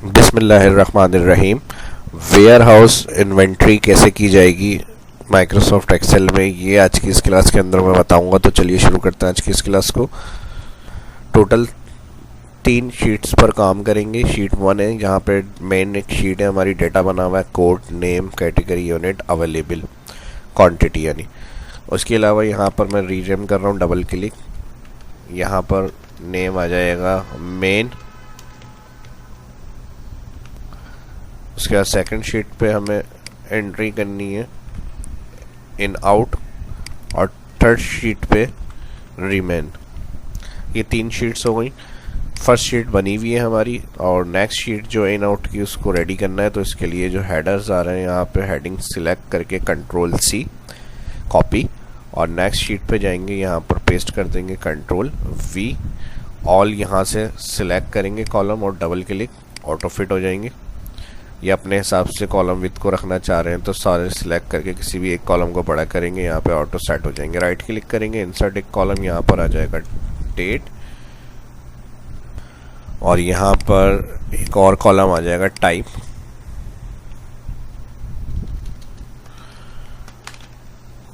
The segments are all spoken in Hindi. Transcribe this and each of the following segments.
बिस्मिल्लाहिर्रहमानिर्रहीम। वेयर हाउस इन्वेंट्री कैसे की जाएगी माइक्रोसॉफ्ट एक्सेल में, ये आज की इस क्लास के अंदर मैं बताऊंगा। तो चलिए शुरू करते हैं आज की इस क्लास को। टोटल 3 शीट्स पर काम करेंगे। शीट 1 है, यहाँ पे मेन एक शीट है हमारी, डेटा बना हुआ है, code, name, category, unit, available, quantity यानी। उसके अलावा यहाँ पर मैं रीनेम कर रहा हूँ, डबल क्लिक, यहाँ पर नेम आ जाएगा मेन। उसके बाद सेकंड शीट पे हमें एंट्री करनी है इन आउट, और थर्ड शीट पे रिमेन। ये 3 शीट्स हो गई। फर्स्ट शीट बनी हुई है हमारी, और नेक्स्ट शीट जो इन आउट की उसको रेडी करना है। तो इसके लिए जो हेडर्स आ रहे हैं, यहाँ पे हेडिंग सिलेक्ट करके कंट्रोल C कॉपी, और नेक्स्ट शीट पे जाएंगे, यहाँ पर पेस्ट कर देंगे कंट्रोल V, ऑल यहाँ से सिलेक्ट करेंगे कॉलम और डबल क्लिक, ऑटो फिट हो जाएंगे। ये अपने हिसाब से कॉलम विथ को रखना चाह रहे हैं तो सारे सिलेक्ट करके किसी भी एक कॉलम को बड़ा करेंगे, यहाँ पे ऑटो सेट हो जाएंगे। राइट क्लिक करेंगे, इंसर्ट एक कॉलम, यहाँ पर आ जाएगा डेट, और यहाँ पर एक और कॉलम आ जाएगा टाइप।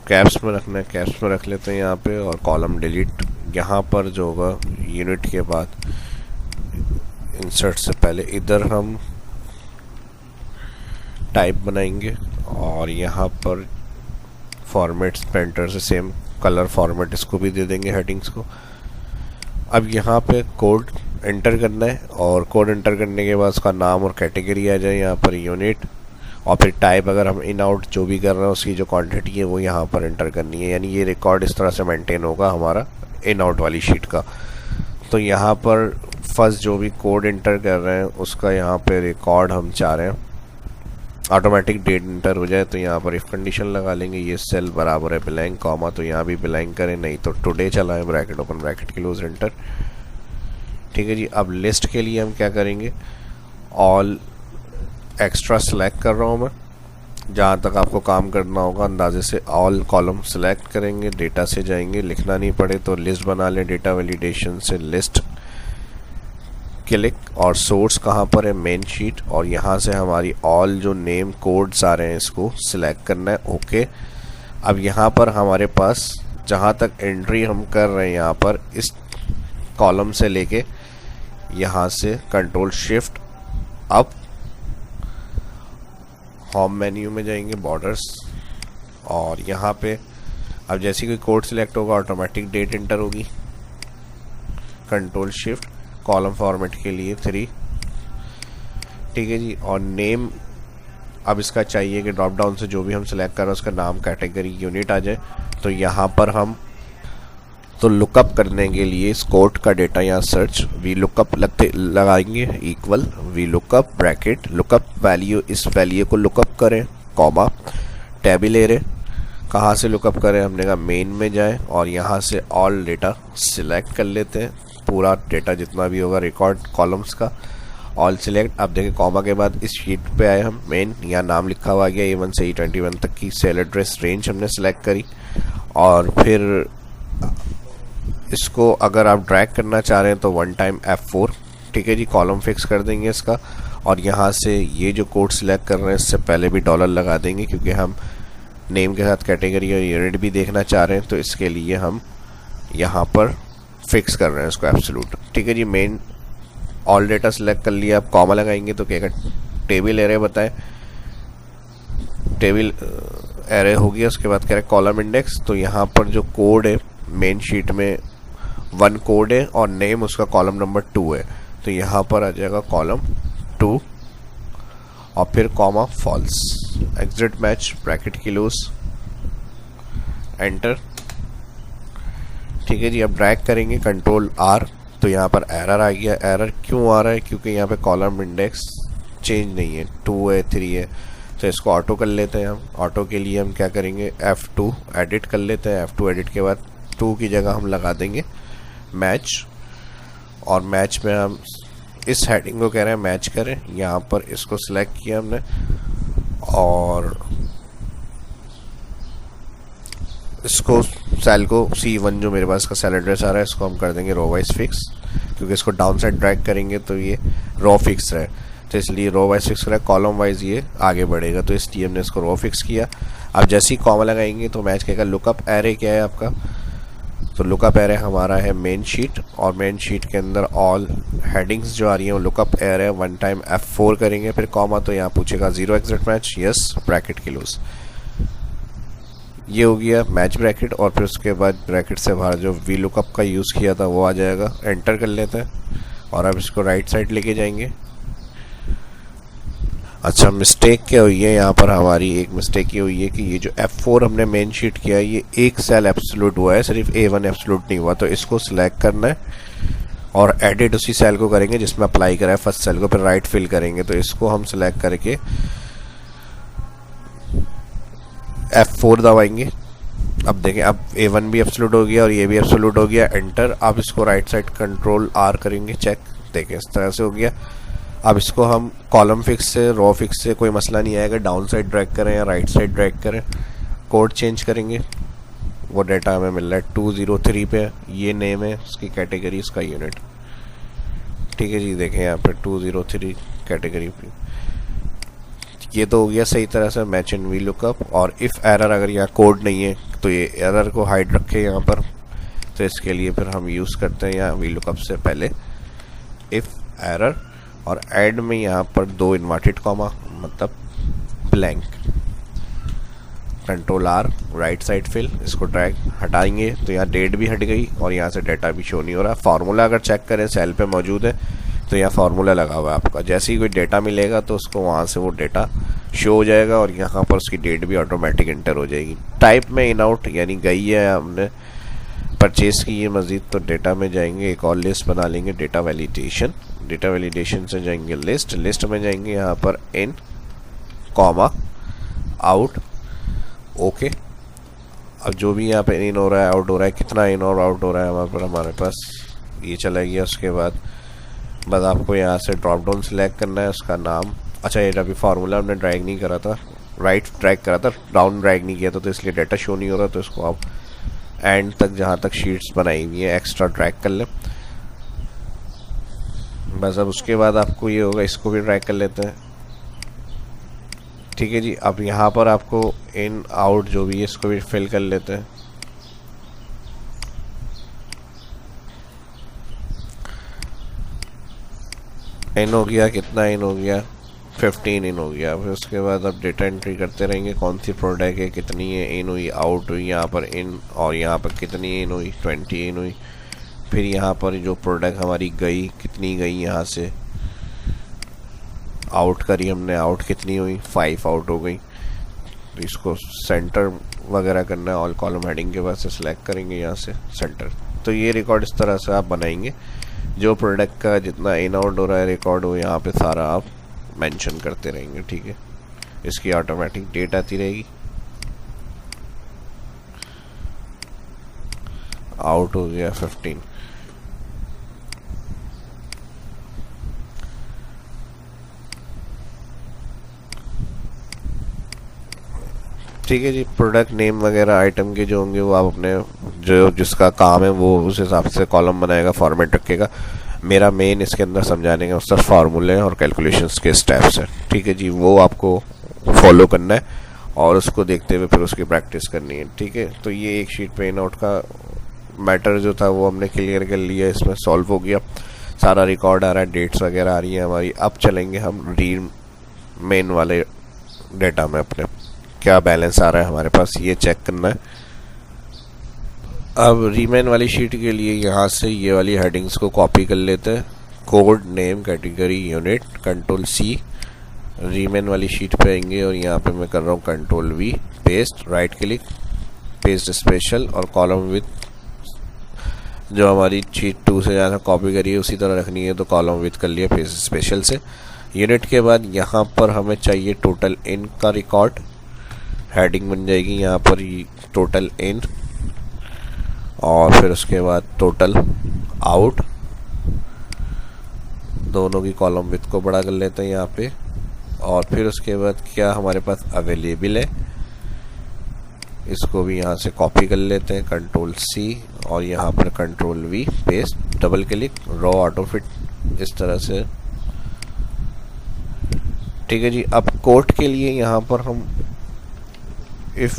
कैप्स में रखना है, कैप्स में रख लेते हैं यहाँ पे, और कॉलम डिलीट। यहाँ पर जो होगा यूनिट के बाद इंसर्ट से पहले इधर हम टाइप बनाएंगे, और यहाँ पर फॉर्मेट्स पेंटर से सेम कलर फॉर्मेट इसको भी दे देंगे हेडिंग्स को। अब यहाँ पे कोड एंटर करना है, और कोड एंटर करने के बाद उसका नाम और कैटेगरी आ जाए, यहाँ पर यूनिट, और फिर टाइप अगर हम इन आउट जो भी कर रहे हैं उसकी जो क्वांटिटी है वो यहाँ पर एंटर करनी है। यानी ये रिकॉर्ड इस तरह से मेंटेन होगा हमारा इन आउट वाली शीट का। तो यहाँ पर फर्स्ट जो भी कोड एंटर कर रहे हैं उसका यहाँ पे रिकॉर्ड हम चाह रहे हैं ऑटोमेटिक डेट एंटर हो जाए। तो यहाँ पर इफ कंडीशन लगा लेंगे, ये सेल बराबर है ब्लैंक कॉमा, तो यहाँ भी ब्लैंक करें, नहीं तो टुडे चलाएं, bracket open bracket close enter. ठीक है जी। अब लिस्ट के लिए हम क्या करेंगे, ऑल एक्स्ट्रा सेलेक्ट कर रहा हूँ मैं, जहाँ तक आपको काम करना होगा अंदाजे से ऑल कॉलम सेलेक्ट करेंगे, डेटा से जाएंगे, लिखना नहीं पड़े तो लिस्ट बना लें, डेटा वैलिडेशन से लिस्ट क्लिक, और सोर्स कहाँ पर है, मेन शीट, और यहाँ से हमारी ऑल जो नेम कोड्स आ रहे हैं इसको सिलेक्ट करना है। ओके। अब यहाँ पर हमारे पास जहाँ तक एंट्री हम कर रहे हैं, यहाँ पर इस कॉलम से लेके यहाँ से control shift up, home menu में जाएंगे, बॉर्डर्स, और यहाँ पे अब जैसे कोई कोड सिलेक्ट होगा ऑटोमेटिक डेट एंटर होगी, कंट्रोल शिफ्ट, कॉलम फॉर्मेट के लिए 3। ठीक है जी। और नेम अब इसका चाहिए कि ड्रॉप डाउन से जो भी हम सिलेक्ट कर रहे हैं उसका नाम, कैटेगरी, यूनिट आ जाए। तो यहाँ पर हम तो लुकअप करने के लिए इस कोड का डेटा यहाँ सर्च वी लुकअप लगाएंगे, equal V lookup bracket lookup value, इस वैल्यू को लुकअप करें, कॉमा, टेबल एरे कहाँ से लुकअप करें, हमने कहा मेन में जाए, और यहाँ से ऑल डेटा सिलेक्ट कर लेते हैं, पूरा डेटा जितना भी होगा रिकॉर्ड कॉलम्स का ऑल सिलेक्ट। अब देखें कॉमा के बाद इस शीट पे आए हम, मेन, यहाँ नाम लिखा हुआ गया A1 से E21 तक की सेल एड्रेस रेंज हमने सेलेक्ट करी, और फिर इसको अगर आप ड्रैग करना चाह रहे हैं तो 1 टाइम F4। ठीक है जी। कॉलम फिक्स कर देंगे इसका, और यहाँ से ये जो कोड सिलेक्ट कर रहे हैं इससे पहले भी डॉलर लगा देंगे, क्योंकि हम नेम के साथ कैटेगरी और यूनिट भी देखना चाह रहे हैं, तो इसके लिए हम यहाँ पर फिक्स कर रहे हैं इसको एब्सोल्यूट। ठीक है जी। मेन ऑल डेटा सिलेक्ट कर लिया, आप कॉमा लगाएंगे तो क्या टेबल एरे बताएं, टेबल एरे हो गया। उसके बाद कह रहे कॉलम इंडेक्स, तो यहाँ पर जो कोड है मेन शीट में 1 कोड है, और नेम उसका कॉलम नंबर 2 है, तो यहाँ पर आ जाएगा कॉलम 2, और फिर comma false, exact match, bracket close enter. ठीक है जी। अब ड्रैग करेंगे कंट्रोल R, तो यहाँ पर एरर आ गया। एरर क्यों आ रहा है, क्योंकि यहाँ पे कॉलम इंडेक्स चेंज नहीं है, 2 है 3 है, तो इसको ऑटो कर लेते हैं हम। ऑटो के लिए हम क्या करेंगे, F2 एडिट कर लेते हैं, F2 एडिट के बाद 2 की जगह हम लगा देंगे मैच, और मैच में हम इस हेडिंग को कह रहे हैं मैच करें, यहाँ पर इसको सिलेक्ट किया हमने, और इसको सेल को C1 जो मेरे पास का सेल एड्रेस आ रहा है इसको हम कर देंगे रो वाइज फिक्स, क्योंकि इसको डाउन साइड ड्रैग करेंगे तो ये रो फिक्स रहे। तो इसलिए रो वाइज फिक्स करा, कॉलम वाइज ये आगे बढ़ेगा, तो इसलिए हमने इसको रो फिक्स किया। अब जैसे ही कॉमा लगाएंगे तो मैच कहेगा लुकअप एरे क्या है आपका, तो लुकअप एरे हमारा है मेन शीट, और मेन शीट के अंदर ऑल हेडिंग्स जो आ रही हैं वो lookup array. One time F4 करेंगे, फिर कॉमा, तो यहाँ पूछेगा 0 exit match, yes, bracket close. ये हो गया मैच ब्रैकेट, और फिर उसके बाद ब्रैकेट से बाहर जो वी लुकअप का यूज़ किया था वो आ जाएगा। एंटर कर लेते हैं और अब इसको राइट साइड लेके जाएंगे। अच्छा, मिस्टेक क्या हुई है यहाँ पर, हमारी एक मिस्टेक ये हुई है कि ये जो F4 हमने मेन शीट किया है ये एक सेल एब्सोल्यूट हुआ है, सिर्फ A1 एब्सोल्यूट नहीं हुआ, तो इसको सिलेक्ट करना है और एडिट उसी सेल को करेंगे जिसमें अप्लाई करा है फर्स्ट सेल को, फिर राइट फिल करेंगे। तो इसको हम सिलेक्ट करके F4 दबाएंगे। अब देखें, अब A1 भी एब्सोल्यूट हो गया और ये भी एब्सोल्यूट हो गया, एंटर। अब इसको राइट साइड कंट्रोल R करेंगे, चेक, देखें इस तरह से हो गया। अब इसको हम कॉलम फिक्स से, रो फिक्स से कोई मसला नहीं आएगा, डाउन साइड ड्रैग करें या राइट साइड ड्रैग करें। कोड चेंज करेंगे, वो डेटा हमें मिल रहा है 203 पे, ये नेम है, उसकी कैटेगरी, उसका यूनिट, ठीक है जी। देखें यहाँ पे 203 कैटेगरी पे, ये तो हो गया सही तरह से मैच इन वी लुकअप। और इफ़ एरर, अगर यहाँ कोड नहीं है तो ये एरर को हाइड रखे यहाँ पर, तो इसके लिए फिर हम यूज़ करते हैं यहाँ वी लुकअप से पहले इफ़ एरर, और ऐड में यहाँ पर 2 इन्वर्टेड कॉमा, मतलब blank, control R, right side fill, इसको ड्रैग हटाएंगे तो यहाँ डेट भी हट गई और यहाँ से डेटा भी शो नहीं हो रहा। फार्मूला अगर चेक करें सेल पे मौजूद है तो यहाँ फार्मूला लगा हुआ है आपका, जैसे ही कोई डेटा मिलेगा तो उसको वहाँ से वो डेटा शो हो जाएगा और यहाँ पर उसकी डेट भी ऑटोमेटिक इंटर हो जाएगी। टाइप में इन आउट यानी गई है, हमने परचेज़ की है मज़ीद, तो डेटा में जाएंगे, एक और लिस्ट बना लेंगे, डेटा वैलिडेशन, डेटा वैलिडेशन से जाएंगे लिस्ट, लिस्ट में जाएंगे यहाँ पर इन कॉमा आउट, ओके। अब जो भी यहाँ पे इन हो रहा है, आउट हो रहा है, कितना इन और आउट हो रहा है वहाँ पर हमारे पास ये चला गया। उसके बाद बस आपको यहाँ से ड्रॉप डाउन सिलेक्ट करना है, उसका नाम, अच्छा ये अभी फार्मूला हमने ड्रैग नहीं करा था, राइट ड्रैग करा था, डाउन ड्रैग नहीं किया था, तो इसलिए डाटा शो नहीं हो रहा, तो इसको आप एंड तक जहाँ तक शीट्स बनाई हुई है एक्स्ट्रा ड्रैग कर लें बस। अब उसके बाद आपको ये होगा, इसको भी ड्रैग कर लेते हैं, ठीक है जी। अब यहाँ पर आपको इन आउट जो भी है इसको भी फिल कर लेते हैं, इन हो गया, कितना इन हो गया, 15 इन हो गया। फिर उसके बाद अब डेटा एंट्री करते रहेंगे, कौन सी प्रोडक्ट है, कितनी है इन हुई, आउट हुई, यहाँ पर इन, और यहाँ पर कितनी इन हुई, 20 इन हुई। फिर यहाँ पर जो प्रोडक्ट हमारी गई, कितनी गई, यहाँ से आउट करी हमने, आउट कितनी हुई, 5 आउट हो गई। तो इसको सेंटर वगैरह करना है, ऑल कॉलम हेडिंग के बाद से सिलेक्ट करेंगे यहाँ से सेंटर। तो ये रिकॉर्ड इस तरह से आप बनाएंगे, जो प्रोडक्ट का जितना इन आउट हो रहा है रिकॉर्ड वो यहाँ पे सारा आप मेंशन करते रहेंगे, ठीक है। इसकी ऑटोमेटिक डेट आती रहेगी, आउट हो गया 15, ठीक है जी। प्रोडक्ट नेम वगैरह आइटम के जो होंगे वो आप अपने जो जिसका काम है वो उस हिसाब से कॉलम बनाएगा, फॉर्मेट रखेगा। मेरा मेन इसके अंदर समझाने का उसका फार्मूले और कैलकुलेशंस के स्टेप्स हैं, ठीक है जी, वो आपको फॉलो करना है और उसको देखते हुए फिर उसकी प्रैक्टिस करनी है, ठीक है। तो ये एक शीट पे इन आउट का मैटर जो था वो हमने क्लियर कर लिया, इसमें सॉल्व हो गया, सारा रिकॉर्ड आ रहा है, डेट्स वगैरह आ रही हैं हमारी। अब चलेंगे हम रीड मेन वाले डेटा में, अपने क्या बैलेंस आ रहा है हमारे पास ये चेक करना है। अब रीमेन वाली शीट के लिए यहाँ से ये वाली हेडिंग्स को कॉपी कर लेते हैं, code, name, category, unit, control C, Riemann वाली शीट पे आएंगे और यहाँ पे मैं कर रहा हूँ control V, paste, right click, paste special, और कॉलम विथ जो हमारी शीट 2 से जहाँ कॉपी करी है उसी तरह रखनी है, तो कॉलम विथ कर लिया पेस्ट स्पेशल से। यूनिट के बाद यहाँ पर हमें चाहिए टोटल इन का रिकॉर्ड, हेडिंग बन जाएगी यहाँ पर टोटल इन, और फिर उसके बाद टोटल आउट, दोनों की कॉलम विथ को बड़ा कर लेते हैं यहाँ पे। और फिर उसके बाद क्या हमारे पास अवेलेबल है, इसको भी यहाँ से कॉपी कर लेते हैं, कंट्रोल C और यहाँ पर control V, paste, double click, row auto fit, इस तरह से ठीक है जी। अब कोट के लिए यहाँ पर हम इफ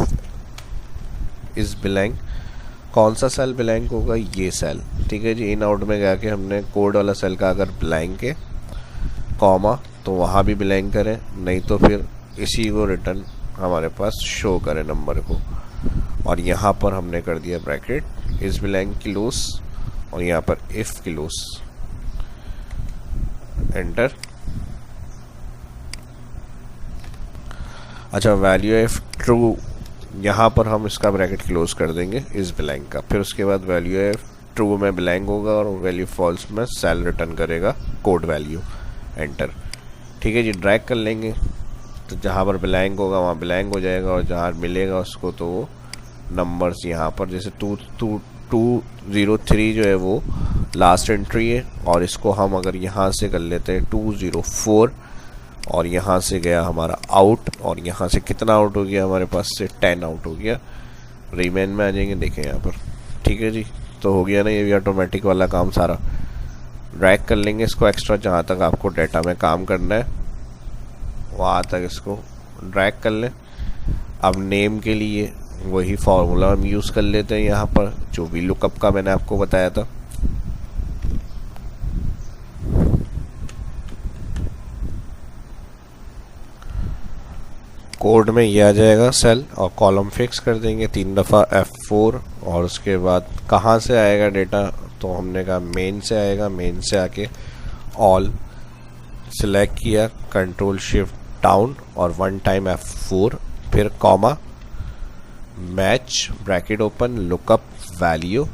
इज ब्लैंक, कौन सा सेल ब्लैंक होगा, ये सेल। ठीक है जी। इन आउट में गया कि हमने कोड वाला सेल का अगर ब्लैंक है कॉमा तो वहाँ भी ब्लैंक करें, नहीं तो फिर इसी को रिटर्न हमारे पास शो करें नंबर को। और यहाँ पर हमने कर दिया ब्रैकेट इज ब्लैंक क्लोज और यहाँ पर इफ क्लोज, एंटर। अच्छा, वैल्यू इफ ट्रू, यहाँ पर हम इसका ब्रैकेट क्लोज कर देंगे इस ब्लैंक का। फिर उसके बाद वैल्यू इफ ट्रू में ब्लैंक होगा और वैल्यू फॉल्स में सेल रिटर्न करेगा कोड वैल्यू, एंटर। ठीक है जी। ड्रैग कर लेंगे तो जहाँ पर ब्लैंक होगा वहाँ ब्लैंक हो जाएगा और जहाँ मिलेगा उसको तो वो नंबर्स यहाँ पर जैसे 203 जो है वो लास्ट एंट्री है और इसको हम अगर यहाँ से कर लेते हैं 204 और यहाँ से गया हमारा आउट और यहाँ से कितना आउट हो गया हमारे पास से 10 आउट हो गया। रिमेन में आ जाएंगे, देखें यहाँ पर। ठीक है जी। तो हो गया ना ये भी ऑटोमेटिक वाला काम सारा। ड्रैग कर लेंगे इसको एक्स्ट्रा जहाँ तक आपको डेटा में काम करना है वहाँ तक इसको ड्रैग कर लें। अब नेम के लिए वही फॉर्मूला हम यूज़ कर लेते हैं यहाँ पर जो भी लुकअप का मैंने आपको बताया था। कोड में ये आ जाएगा सेल और कॉलम फिक्स कर देंगे 3 दफ़ा F4 और उसके बाद कहाँ से आएगा डेटा, तो हमने कहा मेन से आएगा। मेन से आके ऑल सिलेक्ट किया, कंट्रोल शिफ्ट डाउन और 1 टाइम F4, फिर comma, match bracket open, lookup value,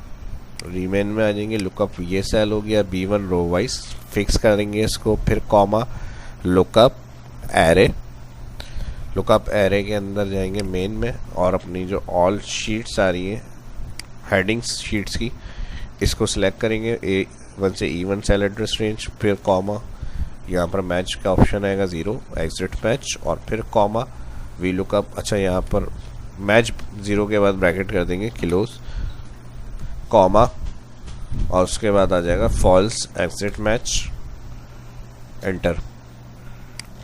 remain में आ जाएंगे। लुकअप ये सेल हो गया B1 रो वाइज, फिक्स करेंगे इसको, फिर comma, lookup array. Lookup array के अंदर जाएंगे मेन में और अपनी जो ऑल शीट्स आ रही हैं हेडिंग्स शीट्स की, इसको सिलेक्ट करेंगे A1 से E1 सेल एड्रेस रेंज, फिर कॉमा, यहाँ पर मैच का ऑप्शन आएगा 0, एग्जिट मैच और फिर कॉमा वी लुकअप। अच्छा, यहाँ पर मैच 0 के बाद ब्रैकेट कर देंगे क्लोज, कॉमा और उसके बाद आ जाएगा फॉल्स एग्जिट मैच, एंटर।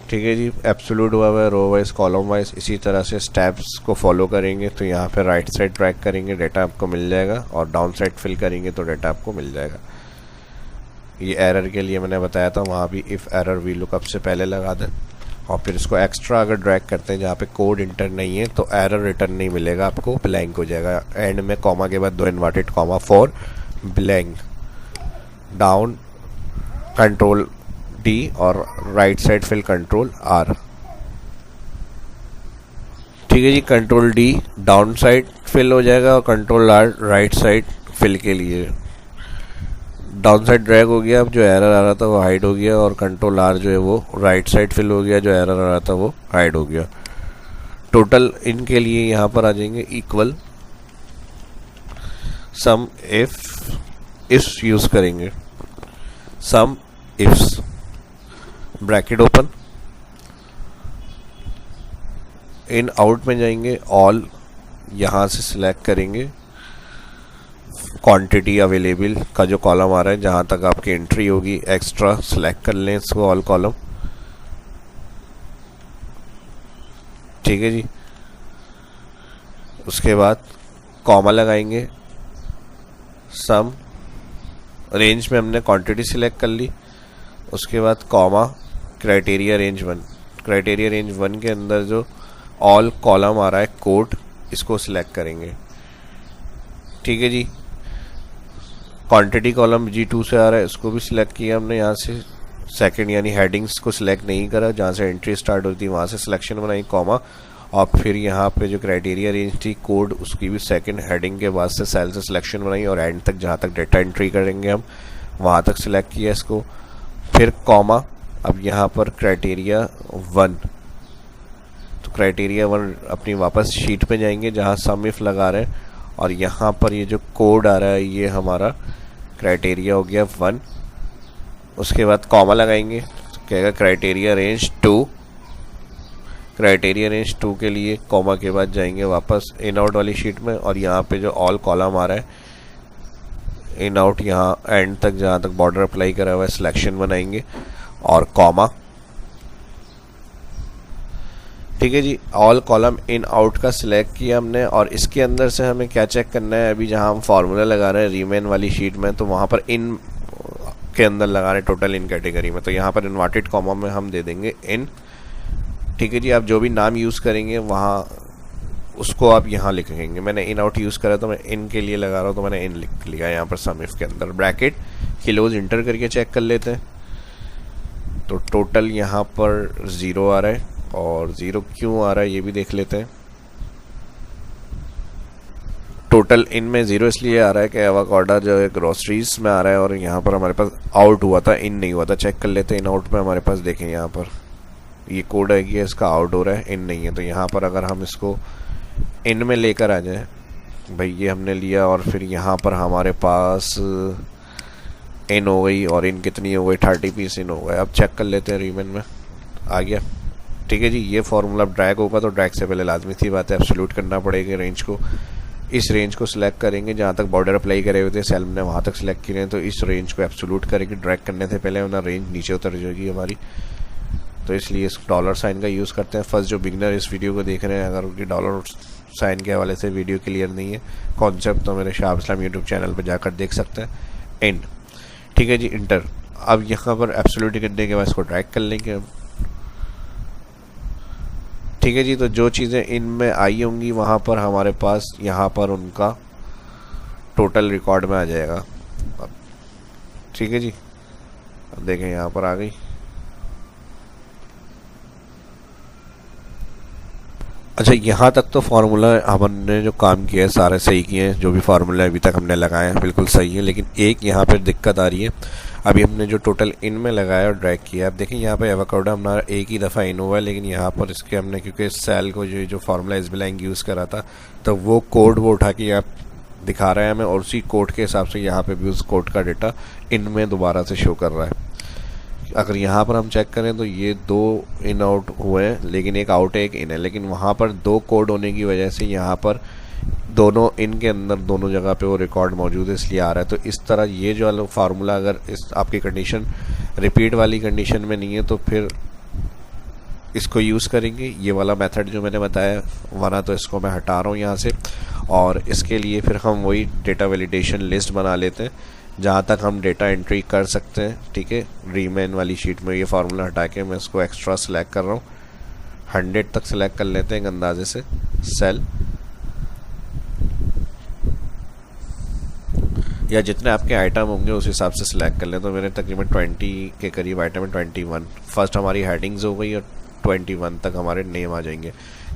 ठीक है जी। एब्सोल्यूट हुआ है रो वाइज कॉलम वाइज। इसी तरह से स्टेप्स को फॉलो करेंगे तो यहाँ पे राइट साइड ट्रैक करेंगे डेटा आपको मिल जाएगा और डाउन साइड फिल करेंगे तो डेटा आपको मिल जाएगा। ये एरर के लिए मैंने बताया था, वहाँ भी इफ़ एरर वी लुकअप से पहले लगा दें और फिर इसको एक्स्ट्रा अगर ड्रैग करते हैं जहाँ पे कोड इंटर नहीं है तो एरर रिटर्न नहीं मिलेगा आपको, ब्लैंक हो जाएगा। एंड में कॉमा के बाद 2 inverted comma for blank, down control D और right side fill control R। ठीक है जी। Control D down side fill हो जाएगा और control R right side fill के लिए। डाउन साइड ड्रैग हो गया, अब जो एरर आ रहा था वो हाइड हो गया और कंट्रोल R जो है वो राइट साइड फिल हो गया, जो एरर आ रहा था वो हाइड हो गया। टोटल इनके लिए यहाँ पर आ जाएंगे इक्वल सम इफ्स यूज करेंगे, सम ifs bracket open, in out में जाएंगे, ऑल यहाँ से सिलेक्ट करेंगे, क्वांटिटी अवेलेबल का जो कॉलम आ रहा है जहाँ तक आपकी एंट्री होगी एक्स्ट्रा सिलेक्ट कर लें इसको, ऑल कॉलम। ठीक है जी। उसके बाद कॉमा लगाएंगे, सम रेंज में हमने क्वांटिटी सिलेक्ट कर ली, उसके बाद comma criteria range 1, criteria range 1 के अंदर जो ऑल कॉलम आ रहा है कोड, इसको सिलेक्ट करेंगे। ठीक है जी। क्वांटिटी कॉलम G2 से आ रहा है, इसको भी सिलेक्ट किया हमने यहाँ से। सेकंड यानी हेडिंग्स को सिलेक्ट नहीं करा, जहाँ से एंट्री स्टार्ट होती है वहाँ से सिलेक्शन बनाई, कॉमा और फिर यहाँ पे जो क्राइटेरिया रेंज थी कोड, उसकी भी सेकंड हेडिंग के बाद से सेल से सिलेक्शन बनाई और एंड तक जहाँ तक डेटा एंट्री करेंगे हम वहाँ तक सिलेक्ट किया इसको, फिर कॉमा। अब यहाँ पर क्राइटेरिया 1, तो क्राइटेरिया 1 अपनी वापस शीट पे जाएंगे जहाँ सम इफ लगा रहे हैं और यहाँ पर ये जो कोड आ रहा है ये हमारा क्राइटेरिया हो गया 1। उसके बाद कॉमा लगाएंगे तो कहेगा क्राइटेरिया रेंज 2, क्राइटेरिया रेंज 2 के लिए कॉमा के बाद जाएंगे वापस इन आउट वाली शीट में और यहाँ पे जो ऑल कॉलम आ रहा है इन आउट यहाँ एंड तक जहाँ तक बॉर्डर अप्लाई करा हुआ है सिलेक्शन बनाएंगे और कॉमा। ठीक है जी, ऑल कॉलम इन आउट का सिलेक्ट किया हमने, और इसके अंदर से हमें क्या चेक करना है, अभी जहां हम फार्मूला लगा रहे हैं रीमेन वाली शीट में, तो वहां पर इन के अंदर लगा रहे हैं टोटल इन कैटेगरी में, तो यहाँ पर इन्वर्टेड कॉमा में हम दे देंगे इन। ठीक है जी, आप जो भी नाम यूज़ करेंगे वहाँ उसको आप यहाँ लिखेंगे। मैंने इन आउट यूज़ करा तो मैं इन के लिए लगा रहा हूँ, तो मैंने इन लिख लिया यहाँ पर सम इफ के अंदर। ब्रैकेट किलोज इंटर करके चेक कर लेते हैं, तो टोटल यहाँ पर 0 आ रहा है, और 0 क्यों आ रहा है ये भी देख लेते हैं। टोटल इन में 0 इसलिए आ रहा है कि एवोकाडो जो है ग्रोसरीज में आ रहा है, और यहाँ पर हमारे पास आउट हुआ था, इन नहीं हुआ था। चेक कर लेते हैं इन आउट में हमारे पास, देखें यहाँ पर ये कोड है कि इसका आउट हो रहा है, इन नहीं है। तो यहाँ पर अगर हम इसको इन में लेकर आ जाए, भाई ये हमने लिया, और फिर यहाँ पर हमारे पास इन हो गई, और इन कितनी हो गई 30 पीस इन हो गए। अब चेक कर लेते हैं रीमेन में आ गया। ठीक है जी, ये फॉर्मूला ड्रैग होगा, तो ड्रैग से पहले लाजमी सी बात है एब्सोल्यूट करना पड़ेगा रेंज को। इस रेंज को सिलेक्ट करेंगे, जहाँ तक बॉर्डर अप्लाई करे हुए थे सेल ने वहाँ तक सिलेक्ट किए हैं, तो इस रेंज को एब्सोल्यूट करेंगे ड्रैग करने से पहले, वरना रेंज नीचे उतर जाएगी हमारी। तो इसलिए इस डॉलर साइन का यूज़ करते हैं। फर्स्ट जो बिगनर इस वीडियो को देख रहे हैं, अगर उनकी डॉलर साइन के हवाले से वीडियो क्लियर नहीं है कॉन्सेप्ट, तो मेरे शाह इस्लाम यूट्यूब चैनल पर जाकर देख सकते हैं। एंड ठीक है जी, इंटर। अब यहाँ पर एब्सोल्यूट करने के बाद इसको ड्रैग कर लेंगे अब। ठीक है जी, तो जो चीज़ें इनमें आई होंगी वहाँ पर हमारे पास यहाँ पर उनका टोटल रिकॉर्ड में आ जाएगा अब। ठीक है जी, अब देखें यहाँ पर आ गई। अच्छा, यहाँ तक तो फार्मूला हमने जो काम किया है सारे सही किए हैं, जो भी फार्मूला अभी तक हमने लगाए हैं बिल्कुल सही है, लेकिन एक यहाँ पर दिक्कत आ रही है। अभी हमने जो टोटल इन में लगाया और ड्रैग किया, अब देखें यहाँ पे एवोकाडो हमारा एक ही दफ़ा इन हुआ है, लेकिन यहाँ पर इसके हमने क्योंकि इस सेल को जो फार्मूला एसबीलैंग यूज़ करा था, तो वो कोड वो उठा के यहाँ दिखा रहा है हमें, और उसी कोड के हिसाब से यहाँ पे भी उस कोड का डेटा इन में दोबारा से शो कर रहा है। अगर यहाँ पर हम चेक करें तो ये 2 इन आउट हुए हैं, लेकिन एक आउट है एक इन है, लेकिन वहाँ पर 2 कोड होने की वजह से यहाँ पर दोनों इन के अंदर दोनों जगह पे वो रिकॉर्ड मौजूद है, इसलिए आ रहा है। तो इस तरह ये जो वाला फार्मूला अगर इस आपकी कंडीशन रिपीट वाली कंडीशन में नहीं है, तो फिर इसको यूज़ करेंगे ये वाला मेथड जो मैंने बताया, वरना तो इसको मैं हटा रहा हूँ यहाँ से। और इसके लिए फिर हम वही डेटा वैलिडेशन लिस्ट बना लेते हैं, जहाँ तक हम डेटा एंट्री कर सकते हैं। ठीक है, रीमेन वाली शीट में ये फार्मूला हटा के मैं इसको एक्स्ट्रा सेलेक्ट कर रहा हूँ, 100 तक सेलेक्ट कर लेते हैं एक अंदाजे से सेल, या जितने आपके आइटम होंगे उस हिसाब से सिलेक्ट कर लें। तो मेरे तकरीबन 20 के करीब आइटम है, 21 फर्स्ट हमारी हेडिंग्स हो गई, और 21 तक हमारे नेम आ जाएंगे।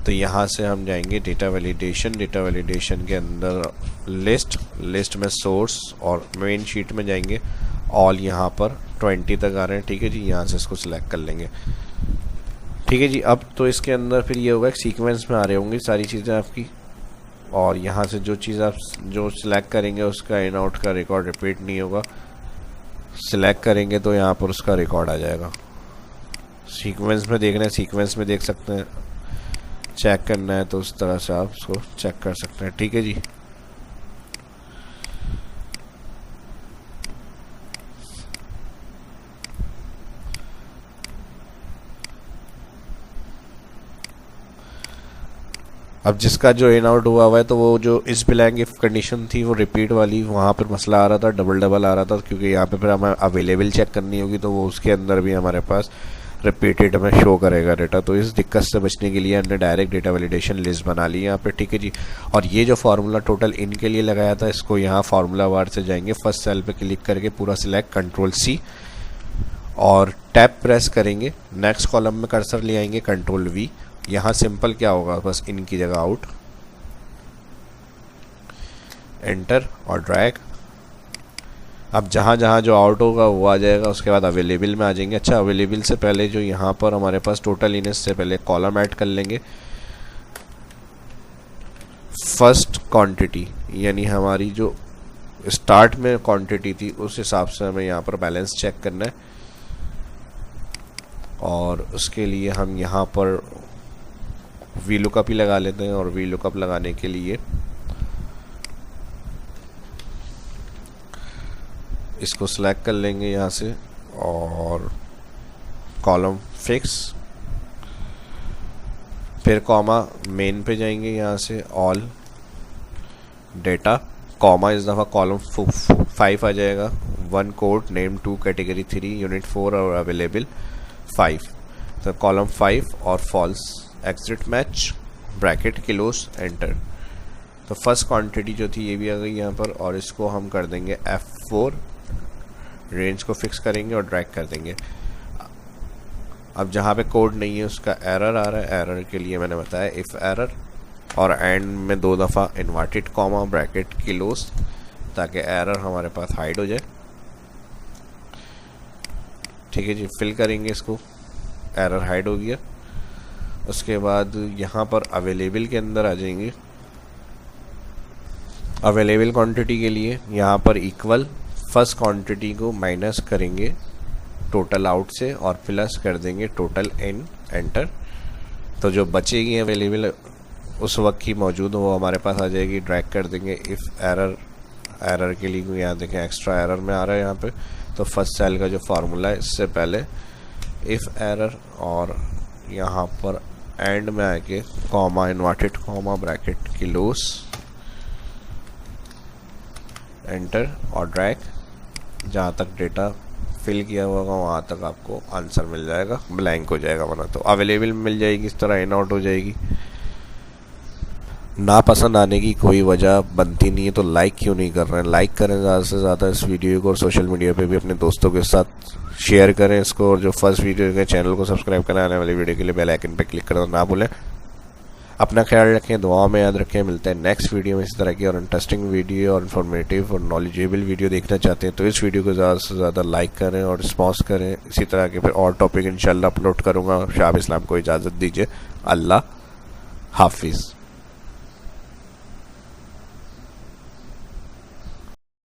तो यहाँ से हम जाएंगे डेटा वैलिडेशन, डेटा वैलिडेशन के अंदर लिस्ट, लिस्ट में सोर्स, और मेन शीट में जाएंगे ऑल, यहाँ पर 20 तक आ रहे हैं। ठीक है जी, यहाँ से इसको सिलेक्ट कर लेंगे। ठीक है जी, अब तो इसके अंदर फिर ये होगा सीक्वेंस में आ रहे होंगी सारी चीज़ें आपकी, और यहाँ से जो चीज़ आप जो सिलेक्ट करेंगे उसका इन आउट का रिकॉर्ड रिपीट नहीं होगा। सिलेक्ट करेंगे तो यहाँ पर उसका रिकॉर्ड आ जाएगा। सीक्वेंस में देखना है, सीक्वेंस में देख सकते हैं, चेक करना है तो उस तरह से आप उसको चेक कर सकते हैं। ठीक है जी, अब जिसका जो इन आउट हुआ है, तो वो जो इस बिलैंग इफ कंडीशन थी वो रिपीट वाली, वहाँ पर मसला आ रहा था, डबल आ रहा था, क्योंकि यहाँ पे फिर हमें अवेलेबल चेक करनी होगी, तो वो उसके अंदर भी हमारे पास रिपीटेड में शो करेगा डेटा। तो इस दिक्कत से बचने के लिए हमने डायरेक्ट डेटा वैलिडेशन लिस्ट बना ली यहाँ पे। ठीक है जी, और ये जो फार्मूला टोटल इन के लिए लगाया था, इसको यहाँ फार्मूला वार से जाएंगे, फर्स्ट सेल पे क्लिक करके पूरा सिलेक्ट, Ctrl+C, और टैब प्रेस करेंगे, नेक्स्ट कॉलम में कर्सर ले आएंगे, Ctrl+V। यहाँ सिंपल क्या होगा, बस इन की जगह आउट, एंटर और ड्रैग। अब जहाँ जहाँ जो आउट होगा वो आ जाएगा, उसके बाद अवेलेबल में आ जाएंगे। अच्छा, अवेलेबल से पहले जो यहाँ पर हमारे पास टोटल इन से पहले कॉलम ऐड कर लेंगे, फर्स्ट क्वांटिटी, यानी हमारी जो स्टार्ट में क्वांटिटी थी उस हिसाब से हमें यहाँ पर बैलेंस चेक करना है, और उसके लिए हम यहाँ पर वी लुकअप ही लगा लेते हैं। और वी लुकअप लगाने के लिए इसको सिलेक्ट कर लेंगे यहाँ से, और कॉलम फिक्स, फिर कॉमा मेन पे जाएंगे, यहाँ से ऑल डेटा कॉमा, इस दफ़ा कॉलम 5 आ जाएगा, 1 कोड नेम 2 कैटेगरी 3 यूनिट 4 और अवेलेबल 5, तो कॉलम 5 और false exact match bracket close enter. तो फर्स्ट क्वांटिटी जो थी ये भी आ गई यहाँ पर, और इसको हम कर देंगे F4, रेंज को फिक्स करेंगे और ड्रैग कर देंगे। अब जहाँ पे कोड नहीं है उसका एरर आ रहा है, एरर के लिए मैंने बताया इफ़ एरर, और एंड में 2 दफ़ा इन्वर्टेड कॉमा ब्रैकेट किलोस, ताकि एरर हमारे पास हाइड हो जाए। ठीक है जी, फिल करेंगे इसको, एरर हाइड हो गया। उसके बाद यहाँ पर अवेलेबल के अंदर आ जाएंगे, अवेलेबल क्वांटिटी के लिए यहाँ पर इक्वल फर्स्ट क्वांटिटी को माइनस करेंगे टोटल आउट से और प्लस कर देंगे टोटल इन एंटर। तो जो बचेगी अवेलेबल उस वक्त की मौजूद वो हमारे पास आ जाएगी, ड्रैग कर देंगे इफ़ एरर, एरर के लिए यहाँ देखें एक्स्ट्रा एरर में आ रहा है यहाँ पे, तो फर्स्ट सेल का जो फार्मूला है इससे पहले इफ़ एरर, और यहाँ पर एंड में आके comma inverted comma bracket close enter और ड्रैग, जहाँ तक डेटा फिल किया हुआ होगा वहाँ तक आपको आंसर मिल जाएगा, ब्लैंक हो जाएगा वरना तो अवेलेबल मिल जाएगी, इस तरह इन आउट हो जाएगी। ना पसंद आने की कोई वजह बनती नहीं है तो लाइक क्यों नहीं कर रहे हैं? लाइक करें ज़्यादा से ज़्यादा इस वीडियो को, और सोशल मीडिया पे भी अपने दोस्तों के साथ शेयर करें इसको, और जो फर्स्ट वीडियो के चैनल को सब्सक्राइब करना, आने वाली वीडियो के लिए बेल आइकन पे क्लिक करना ना भूलें। अपना ख्याल रखें, दुआओं में याद रखें। मिलते हैं नेक्स्ट वीडियो में इस तरह की और इंटरेस्टिंग वीडियो और इन्फॉर्मेटिव और नॉलेजेबल वीडियो देखना चाहते हैं तो इस वीडियो को ज़्यादा से ज़्यादा लाइक करें और रिस्पॉन्स करें। इसी तरह के फिर और टॉपिक इंशाल्लाह अपलोड करूँगा। शाह इस्लाम को इजाज़त दीजिए। अल्लाह हाफिज़।